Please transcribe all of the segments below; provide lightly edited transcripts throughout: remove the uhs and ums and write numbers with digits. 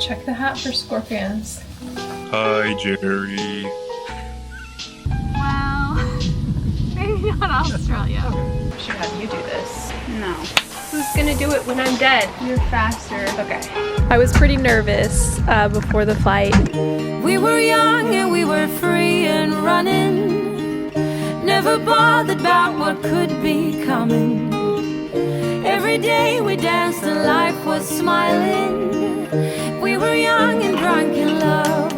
Check the hat for scorpions. Hi, Jerry. Well, maybe not Australia. I should have you do this. No. Who's gonna do it when I'm dead? You're faster. Okay. I was pretty nervous before the flight. We were young and we were free and running, never bothered about what could be coming. Every day we danced and life was smiling. We were young and drunk in love.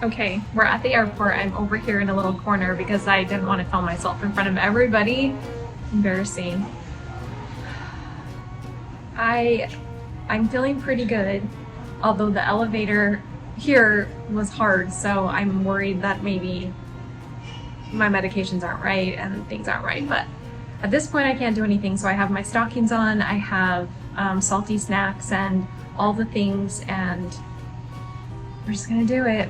Okay, we're at the airport. I'm over here in a little corner because I didn't want to film myself in front of everybody. Embarrassing. I'm feeling pretty good, although the elevator here was hard, so I'm worried that maybe my medications aren't right and things aren't right, but at this point I can't do anything. So I have my stockings on, I have salty snacks and all the things, and we're just gonna do it.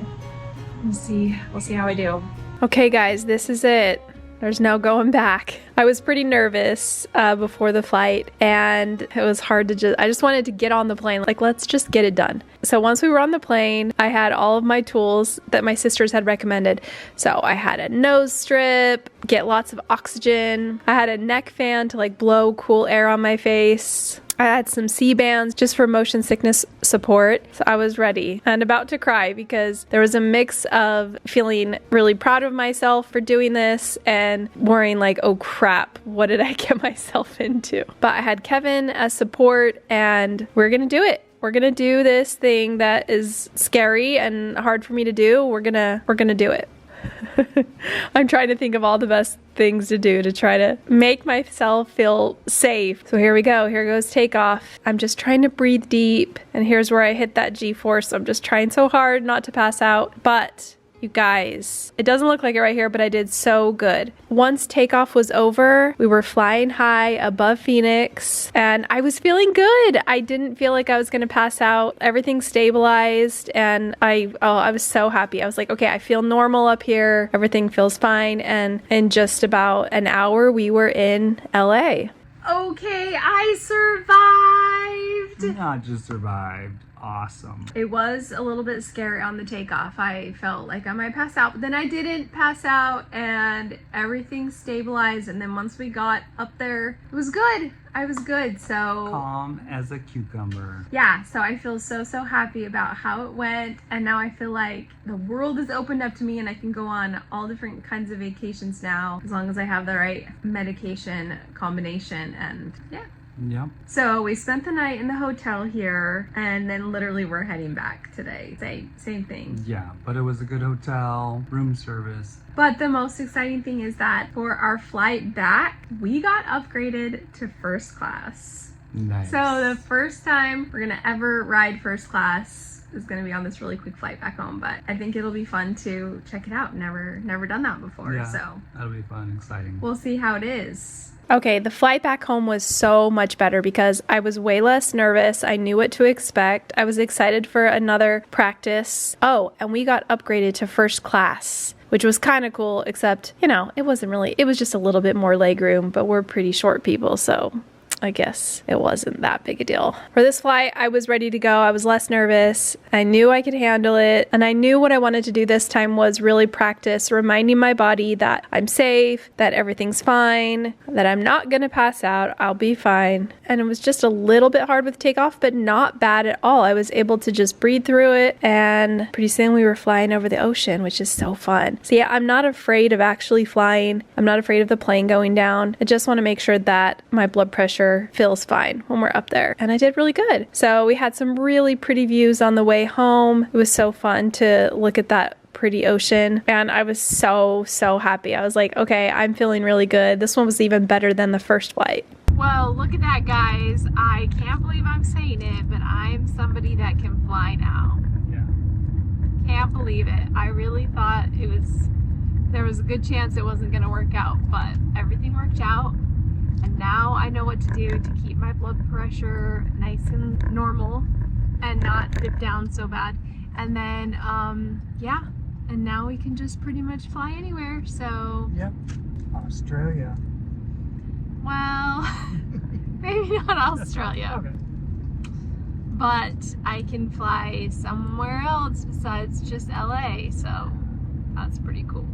We'll see how I do. Okay guys, this is it. There's no going back. I was pretty nervous before the flight, and it was hard to I just wanted to get on the plane. Like, let's just get it done. So once we were on the plane, I had all of my tools that my sisters had recommended. So I had a nose strip, get lots of oxygen. I had a neck fan to like blow cool air on my face. I had some C-bands just for motion sickness support. So I was ready and about to cry because there was a mix of feeling really proud of myself for doing this and worrying like, oh crap, what did I get myself into? But I had Kevin as support, and we're gonna do it. We're gonna do this thing that is scary and hard for me to do. We're gonna do it. I'm trying to think of all the best things to do to try to make myself feel safe. So here we go. Here goes takeoff. I'm just trying to breathe deep, and here's where I hit that G-force. I'm just trying so hard not to pass out. But you guys, it doesn't look like it right here, but I did so good. Once takeoff was over, we were flying high above Phoenix, and I was feeling good. I didn't feel like I was gonna pass out. Everything stabilized, and I was so happy. I was like, okay, I feel normal up here. Everything feels fine, and in just about an hour, we were in LA. Okay, I survived. Not just survived. Awesome. It was a little bit scary on the takeoff. I felt like I might pass out, but then I didn't pass out, and everything stabilized. And then once we got up there, it was good. I was good. So calm as a cucumber. Yeah, so I feel so happy about how it went, and now I feel like the world has opened up to me and I can go on all different kinds of vacations now, as long as I have the right medication combination. And yeah. Yep. So we spent the night in the hotel here, and then literally we're heading back today. Same thing. Yeah, but it was a good hotel, room service. But the most exciting thing is that for our flight back, we got upgraded to first class. Nice. So the first time we're gonna ever ride first class is gonna be on this really quick flight back home, but I think it'll be fun to check it out. Never done that before, yeah, so that'll be fun, exciting. We'll see how it is. Okay, the flight back home was so much better because I was way less nervous. I knew what to expect. I was excited for another practice. Oh, and we got upgraded to first class, which was kind of cool, except, you know, it was just a little bit more legroom, but we're pretty short people, so I guess it wasn't that big a deal. For this flight, I was ready to go. I was less nervous. I knew I could handle it. And I knew what I wanted to do this time was really practice reminding my body that I'm safe, that everything's fine, that I'm not gonna pass out, I'll be fine. And it was just a little bit hard with takeoff, but not bad at all. I was able to just breathe through it, and pretty soon we were flying over the ocean, which is so fun. So yeah, I'm not afraid of actually flying. I'm not afraid of the plane going down. I just wanna make sure that my blood pressure feels fine when we're up there, and I did really good. So we had some really pretty views on the way home. It was so fun to look at that pretty ocean, and I was so happy. I was like, okay, I'm feeling really good. This one was even better than the first flight. Well, look at that, guys. I can't believe I'm saying it, but I'm somebody that can fly now. Yeah. Can't believe it. I really thought there was a good chance it wasn't going to work out, but everything worked out. And now I know what to do to keep keep my blood pressure nice and normal and not dip down so bad. And then, yeah, and now we can just pretty much fly anywhere, so. Yep, Australia. Well, maybe not Australia. Okay. But I can fly somewhere else besides just LA, so that's pretty cool.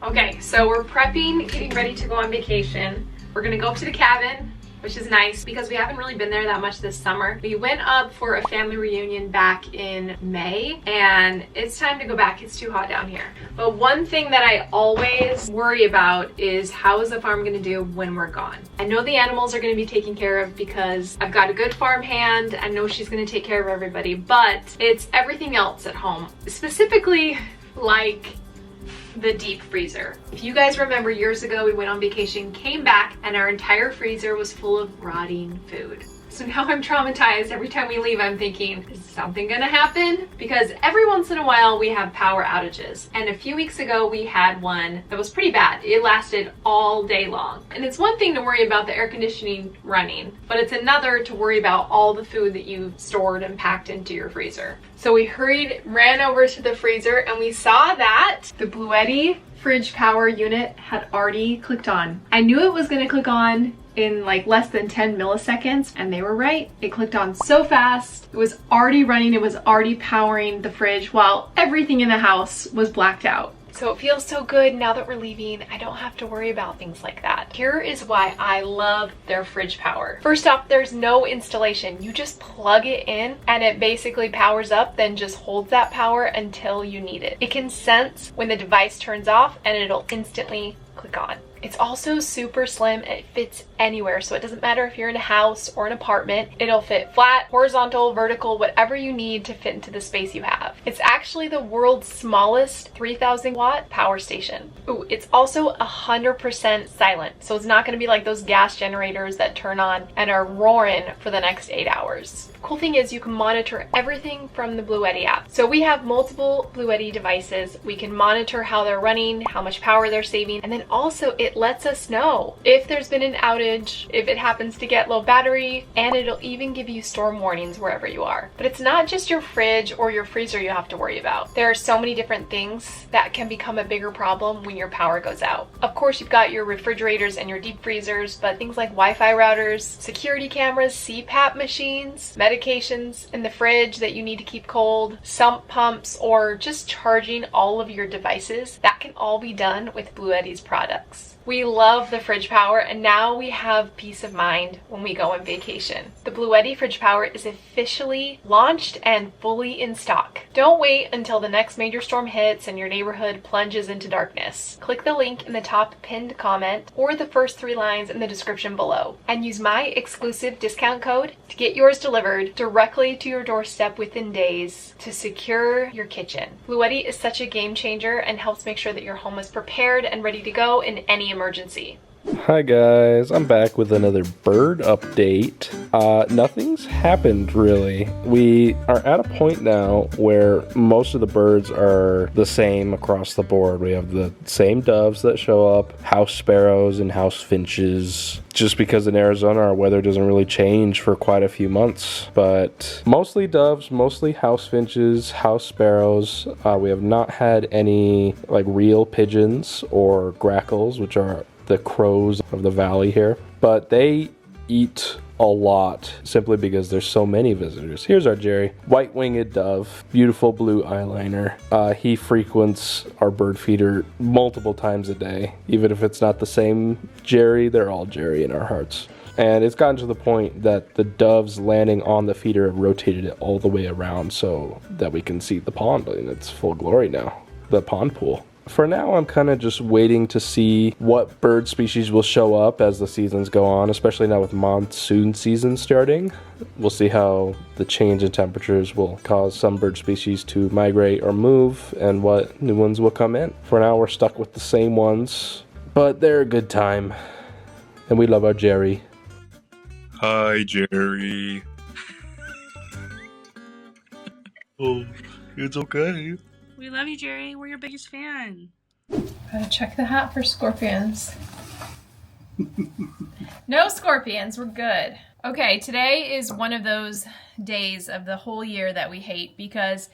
Okay, so we're prepping, getting ready to go on vacation. We're gonna go up to the cabin, which is nice because we haven't really been there that much this summer. We went up for a family reunion back in May, and it's time to go back. It's too hot down here. But one thing that I always worry about is how is the farm gonna do when we're gone? I know the animals are gonna be taken care of because I've got a good farm hand. I know she's gonna take care of everybody, but it's everything else at home. Specifically, like the deep freezer. If you guys remember, years ago we went on vacation, came back, and our entire freezer was full of rotting food. So now I'm traumatized. Every time we leave, I'm thinking, is something gonna happen? Because every once in a while we have power outages. And a few weeks ago we had one that was pretty bad. It lasted all day long. And it's one thing to worry about the air conditioning running, but it's another to worry about all the food that you've stored and packed into your freezer. So we ran over to the freezer, and we saw that the Bluetti fridge power unit had already clicked on. I knew it was gonna click on in like less than 10 milliseconds, and they were right. It clicked on so fast. It was already running, it was already powering the fridge while everything in the house was blacked out. So it feels so good now that we're leaving. I don't have to worry about things like that. Here is why I love their fridge power. First off, there's no installation. You just plug it in and it basically powers up, then just holds that power until you need it. It can sense when the device turns off and it'll instantly click on. It's also super slim and it fits anywhere, so it doesn't matter if you're in a house or an apartment. It'll fit flat, horizontal, vertical, whatever you need to fit into the space you have. It's actually the world's smallest 3,000 watt power station. Ooh, it's also 100% silent, so it's not going to be like those gas generators that turn on and are roaring for the next 8 hours. The cool thing is you can monitor everything from the Bluetti app. So we have multiple Bluetti devices. We can monitor how they're running, how much power they're saving, and then also it lets us know if there's been an outage, if it happens to get low battery, and it'll even give you storm warnings wherever you are. But it's not just your fridge or your freezer you have to worry about. There are so many different things that can become a bigger problem when your power goes out. Of course, you've got your refrigerators and your deep freezers, but things like Wi-Fi routers, security cameras, CPAP machines, medications in the fridge that you need to keep cold, sump pumps, or just charging all of your devices, that can all be done with Bluetti's products. We love the fridge power, and now we have peace of mind when we go on vacation. The Bluetti fridge power is officially launched and fully in stock. Don't wait until the next major storm hits and your neighborhood plunges into darkness. Click the link in the top pinned comment or the first 3 lines in the description below and use my exclusive discount code to get yours delivered directly to your doorstep within days to secure your kitchen. Bluetti is such a game changer and helps make sure that your home is prepared and ready to go in any emergency. Hi guys, I'm back with another bird update. Nothing's happened really. We are at a point now where most of the birds are the same across the board. We have the same doves that show up, house sparrows and house finches. Just because in Arizona our weather doesn't really change for quite a few months. But mostly doves, mostly house finches, house sparrows. We have not had any like real pigeons or grackles, which are the crows of the valley here, but they eat a lot simply because there's so many visitors. Here's our Jerry, white-winged dove, beautiful blue eyeliner. He frequents our bird feeder multiple times a day. Even if it's not the same Jerry, they're all Jerry in our hearts. And it's gotten to the point that the doves landing on the feeder have rotated it all the way around so that we can see the pond in its full glory now, the pond pool. For now, I'm kind of just waiting to see what bird species will show up as the seasons go on, especially now with monsoon season starting. We'll see how the change in temperatures will cause some bird species to migrate or move and what new ones will come in. For now, we're stuck with the same ones, but they're a good time. And we love our Jerry. Hi, Jerry. Oh, it's okay. We love you, Jerry. We're your biggest fan. Gotta check the hat for scorpions. No scorpions, we're good. Okay, today is one of those days of the whole year that we hate because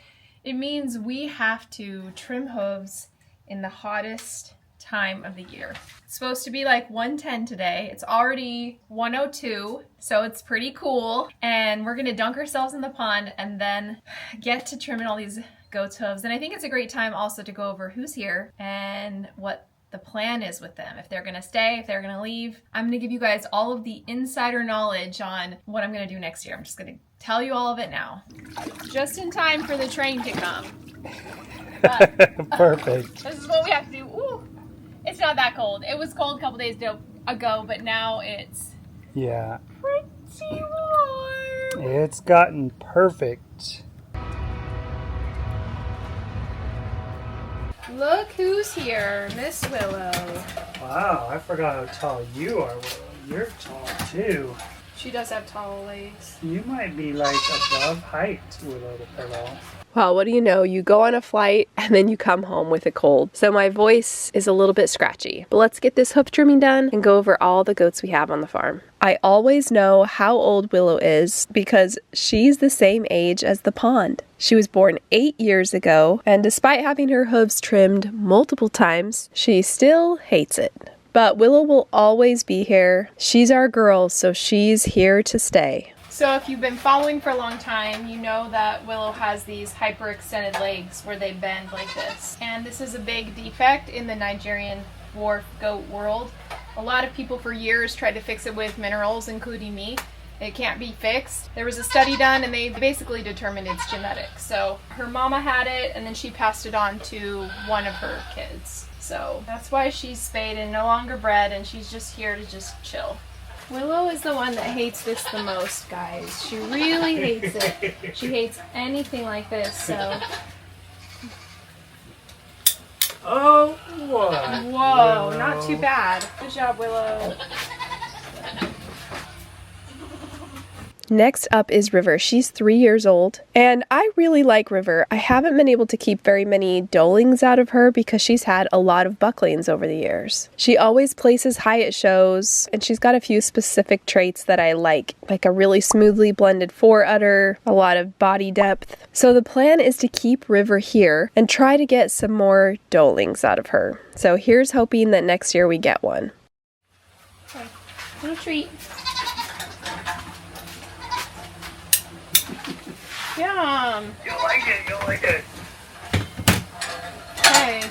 it means we have to trim hooves in the hottest time of the year. It's supposed to be like 110 today. It's already 102, so it's pretty cool. And we're gonna dunk ourselves in the pond and then get to trimming all these goats' hooves. And I think it's a great time also to go over who's here and what the plan is with them. If they're gonna stay, if they're gonna leave. I'm gonna give you guys all of the insider knowledge on what I'm gonna do next year. I'm just gonna tell you all of it now. Just in time for the train to come. But, Perfect. this is what we have to do. Ooh, it's not that cold. It was cold a couple days ago, but now it's Yeah. pretty warm. It's gotten perfect. Look who's here, Miss Willow. Wow, I forgot how tall you are, Willow. You're tall too. She does have tall legs. You might be like above height, Willow the pillow. Well, what do you know? You go on a flight and then you come home with a cold. So my voice is a little bit scratchy. But let's get this hoof trimming done and go over all the goats we have on the farm. I always know how old Willow is because she's the same age as the pond. She was born 8 years ago, and despite having her hooves trimmed multiple times, she still hates it. But Willow will always be here. She's our girl, so she's here to stay. So if you've been following for a long time, you know that Willow has these hyperextended legs where they bend like this. And this is a big defect in the Nigerian dwarf goat world. A lot of people for years tried to fix it with minerals, including me. It can't be fixed. There was a study done and they basically determined it's genetic. So her mama had it and then she passed it on to one of her kids. So that's why she's spayed and no longer bred, and she's just here to just chill. Willow is the one that hates this the most, guys. She really hates it. She hates anything like this, so. Oh, what? Whoa, Willow. not too bad. Good job, Willow. Next up is River. She's 3 years old, and I really like River. I haven't been able to keep very many dolings out of her because she's had a lot of bucklings over the years. She always places high at shows, and she's got a few specific traits that I like a really smoothly blended foreudder, a lot of body depth. So the plan is to keep River here and try to get some more dolings out of her. So here's hoping that next year we get one. Okay, little treat. Yum! You'll like it, you'll like it. Hey.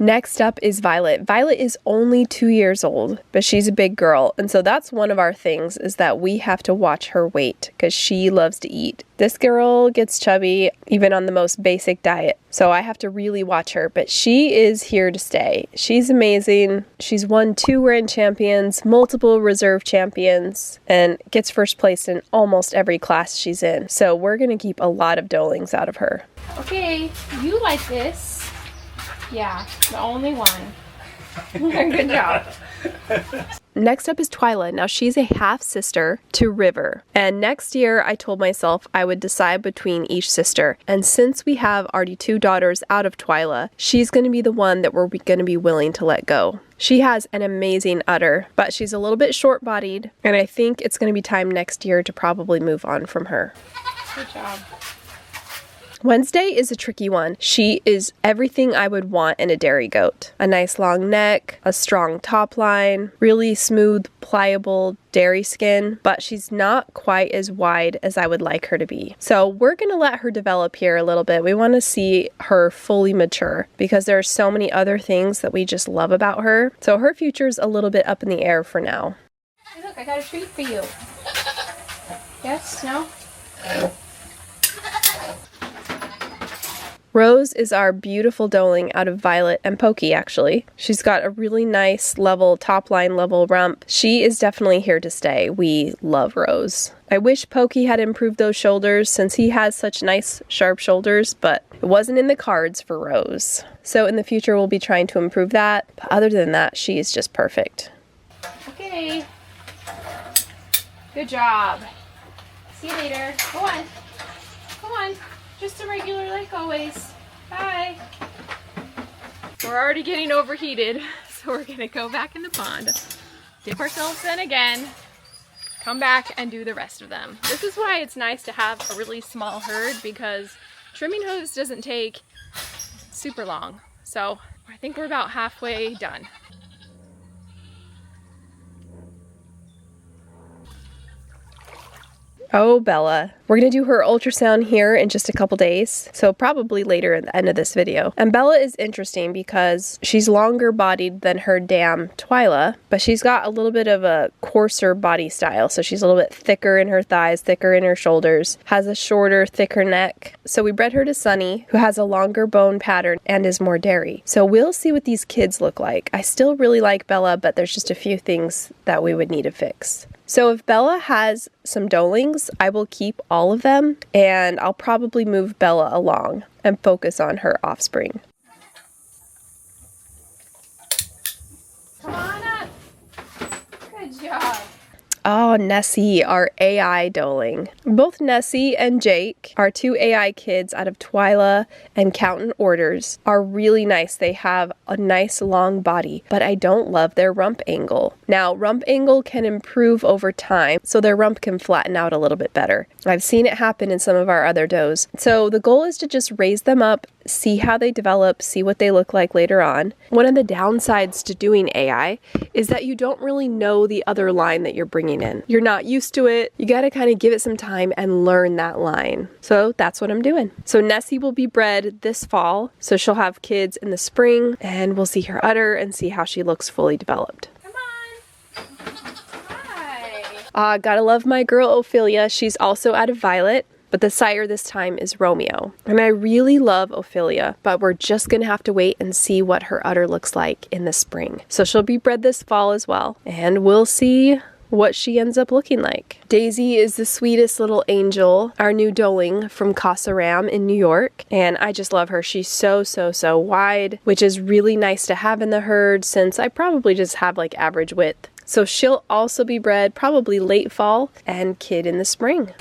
Next up is Violet. Violet is only 2 years old, but she's a big girl, and so that's one of our things is that we have to watch her weight because she loves to eat. This girl gets chubby even on the most basic diet, so I have to really watch her, but she is here to stay. She's amazing. She's won 2 Grand Champions, multiple reserve champions, and gets first place in almost every class she's in. So we're gonna keep a lot of dolings out of her. Okay, you like this. Yeah, the only one. Good job. Next up is Twyla. Now she's a half sister to River. And next year I told myself I would decide between each sister. And since we have already 2 daughters out of Twyla, she's going to be the one that we're going to be willing to let go. She has an amazing udder, but she's a little bit short-bodied. And I think it's going to be time next year to probably move on from her. Good job. Wednesday is a tricky one. She is everything I would want in a dairy goat. A nice long neck, a strong top line, really smooth, pliable dairy skin, but she's not quite as wide as I would like her to be. So we're gonna let her develop here a little bit. We wanna see her fully mature because there are so many other things that we just love about her. So her future's a little bit up in the air for now. Hey look, I got a treat for you. Yes? No? Rose is our beautiful doeling out of Violet and Pokey, actually. She's got a really nice level, top line level rump. She is definitely here to stay. We love Rose. I wish Pokey had improved those shoulders since he has such nice, sharp shoulders, but it wasn't in the cards for Rose. So in the future, we'll be trying to improve that. But other than that, she is just perfect. Okay. Good job. See you later. Go on. Go on. Just a regular like always. Bye. We're already getting overheated, so we're gonna go back in the pond. dip ourselves in again, come back and do the rest of them. This is why it's nice to have a really small herd, because trimming hooves doesn't take super long. So I think we're about halfway done. Oh, Bella. We're gonna do her ultrasound here in just a couple days, so probably later at the end of this video. And Bella is interesting because she's longer bodied than her dam Twyla, but she's got a little bit of a coarser body style, so she's a little bit thicker in her thighs, thicker in her shoulders, has a shorter, thicker neck. So we bred her to Sunny, who has a longer bone pattern and is more dairy. So we'll see what these kids look like. I still really like Bella, but there's just a few things that we would need to fix. So if Bella has some doelings, I will keep all of them, and I'll probably move Bella along and focus on her offspring. Come on up. Good job. Oh, Nessie, our AI doeling. Both Nessie and Jake, our two AI kids out of Twyla and Countin Orders, are really nice. They have a nice long body, but I don't love their rump angle. Now, rump angle can improve over time, so their rump can flatten out a little bit better. I've seen it happen in some of our other does. So the goal is to just raise them up, see how they develop, see what they look like later on. One of the downsides to doing AI is that you don't really know the other line that you're bringing in. You're not used to it. You got to kind of give it some time and learn that line. So that's what I'm doing. So Nessie will be bred this fall. So she'll have kids in the spring, and we'll see her udder and see how she looks fully developed. Come on. Hi. Gotta love my girl Ophelia. She's also out of Violet, but the sire this time is Romeo. And I really love Ophelia, but we're just gonna have to wait and see what her udder looks like in the spring. So she'll be bred this fall as well, and we'll see what she ends up looking like. Daisy is the sweetest little angel, our new doeling from Casa Ram in New York, and I just love her. She's so wide, which is really nice to have in the herd since I probably just have like average width. So she'll also be bred probably late fall and kid in the spring.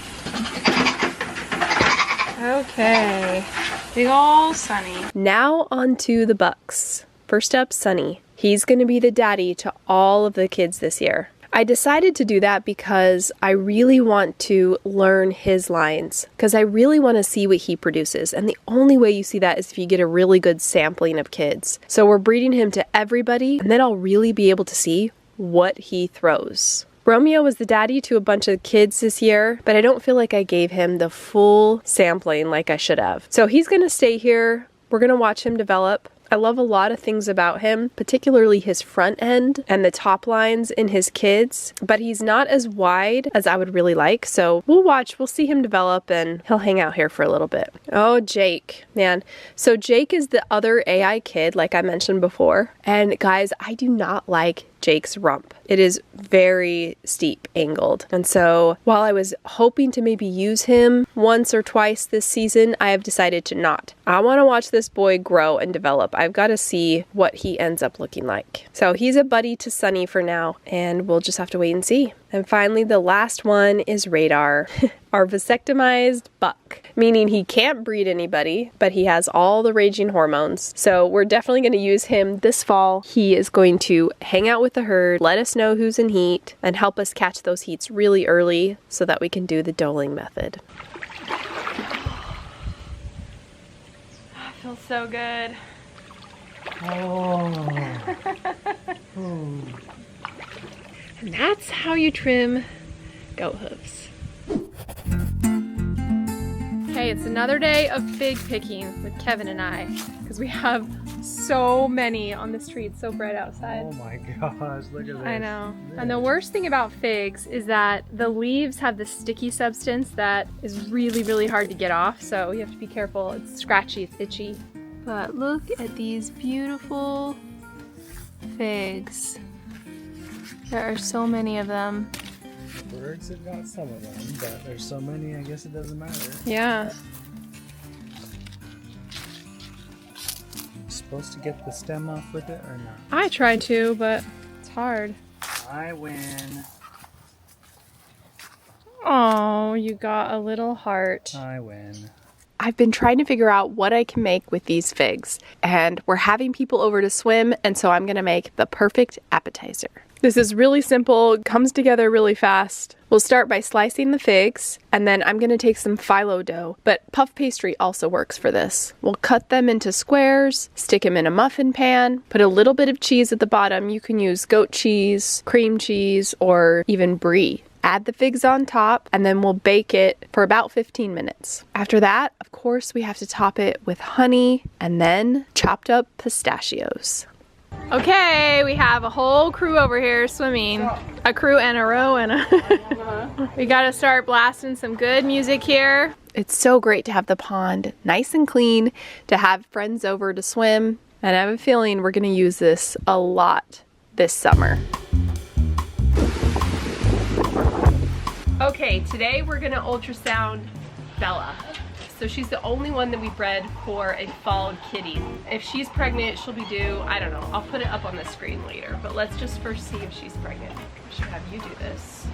Okay, big ol' Sunny. Now on to the bucks. First up, Sunny. He's gonna be the daddy to all of the kids this year. I decided to do that because I really want to learn his lines, because I really want to see what he produces. And the only way you see that is if you get a really good sampling of kids. So we're breeding him to everybody, and then I'll really be able to see what he throws. Romeo was the daddy to a bunch of kids this year, but I don't feel like I gave him the full sampling like I should have. So he's going to stay here. We're going to watch him develop. I love a lot of things about him, particularly his front end and the top lines in his kids, but he's not as wide as I would really like. So we'll see him develop, and he'll hang out here for a little bit. Oh, Jake, man. So Jake is the other AI kid, like I mentioned before. And guys, I do not like Jake's rump. It is very steep angled. And so while I was hoping to maybe use him once or twice this season, I have decided to not. I want to watch this boy grow and develop. I've got to see what he ends up looking like. So he's a buddy to Sunny for now, and we'll just have to wait and see. And finally, the last one is Radar, our vasectomized buck, meaning he can't breed anybody, but he has all the raging hormones. So we're definitely going to use him this fall. He is going to hang out with the herd, let us know who's in heat, and help us catch those heats really early so that we can do the doeling method. Feels so good. Oh. And that's how you trim goat hooves. Okay, it's another day of fig picking with Kevin and I, because we have so many on this tree. It's so bright outside. Oh my gosh, look at this. I know. And the worst thing about figs is that the leaves have this sticky substance that is really hard to get off, so you have to be careful. It's scratchy, it's itchy. But look at these beautiful figs. There are so many of them. Birds have got some of them, but there's so many, I guess it doesn't matter. Yeah. I'm supposed to get the stem off with it or not? I tried to, but it's hard. I win. Oh, you got a little heart. I win. I've been trying to figure out what I can make with these figs, and we're having people over to swim, and so I'm gonna make the perfect appetizer. This is really simple, comes together really fast. We'll start by slicing the figs, and then I'm gonna take some phyllo dough, but puff pastry also works for this. We'll cut them into squares, stick them in a muffin pan, put a little bit of cheese at the bottom. You can use goat cheese, cream cheese, or even brie. Add the figs on top, and then we'll bake it for about 15 minutes. After that, of course, we have to top it with honey and then chopped up pistachios. Okay, we have a whole crew over here swimming. A crew and a row and a... We gotta start blasting some good music here. It's so great to have the pond nice and clean, to have friends over to swim, and I have a feeling we're gonna use this a lot this summer. Okay, today we're gonna ultrasound Bella. So she's the only one that we bred for a fall kitty. If she's pregnant, she'll be due, I don't know, I'll put it up on the screen later, but let's just first see if she's pregnant. I should have you do this.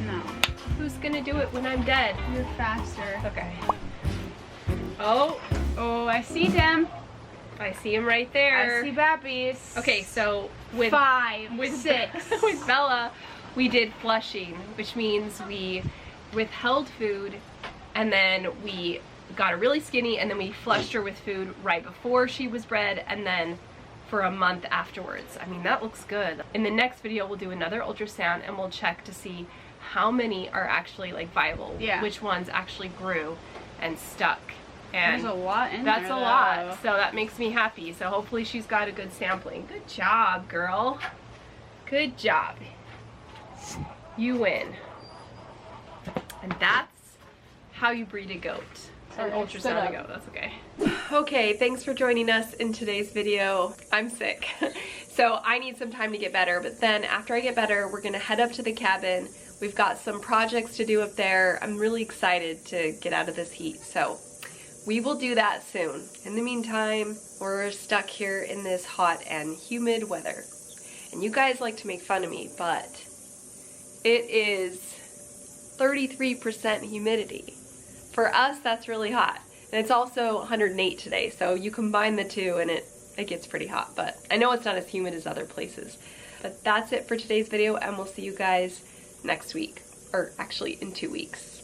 No. Who's gonna do it when I'm dead? You're faster. Okay. Oh, I see them. I see him right there. I see babbies. Okay, so with 5, with 6. with Bella, we did flushing, which means we withheld food, and then we got her really skinny, and then we flushed her with food right before she was bred, and then for a month afterwards. I mean, that looks good. In the next video, we'll do another ultrasound, and we'll check to see how many are actually like viable, which ones actually grew and stuck. And there's a lot in that's there, a lot, so that makes me happy. So hopefully she's got a good sampling. Good job, girl. Good job. You win. And that's how you breed a goat. Or ultrasound a goat, that's okay. Okay, thanks for joining us in today's video. I'm sick, so I need some time to get better, but then after I get better, we're gonna head up to the cabin. We've got some projects to do up there. I'm really excited to get out of this heat, so we will do that soon. In the meantime, we're stuck here in this hot and humid weather. And you guys like to make fun of me, but it is 33% humidity. For us, that's really hot. And it's also 108 today, so you combine the two and it gets pretty hot. But I know it's not as humid as other places. But that's it for today's video, and we'll see you guys next week. Or actually in 2 weeks.